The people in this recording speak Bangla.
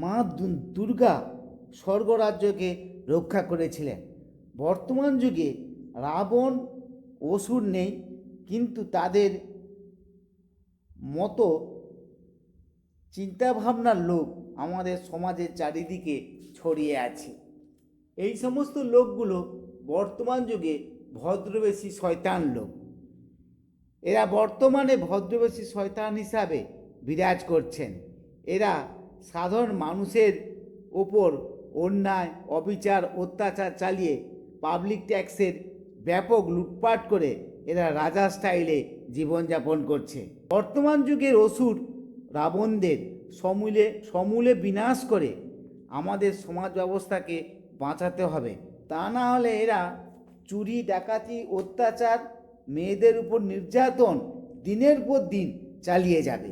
মা দুর্গা স্বর্গরাজ্যকে রক্ষা করেছিলেন। বর্তমান যুগে রাবণ অসুর নেই, কিন্তু তাদের মতো চিন্তাভাবনার লোক আমাদের সমাজের চারিদিকে ছড়িয়ে আছে। এই সমস্ত লোকগুলো বর্তমান যুগে ভদ্রবেশী শয়তান লোক। এরা বর্তমানে ভদ্রবেশী শয়তান হিসাবে বিরাজ করছেন। এরা সাধারণ মানুষের ওপর অন্যায়, অবিচার, অত্যাচার চালিয়ে পাবলিক ট্যাক্সের ব্যাপক লুটপাট করে এরা রাজা স্টাইলে জীবনযাপন করছে। বর্তমান যুগের অসুর রাবণদের সমূলে বিনাশ করে আমাদের সমাজ ব্যবস্থাকে বাঁচাতে হবে। তা না হলে এরা চুরি, ডাকাতি, অত্যাচার, মেয়েদের উপর নির্যাতন দিনের পর দিন চালিয়ে যাবে।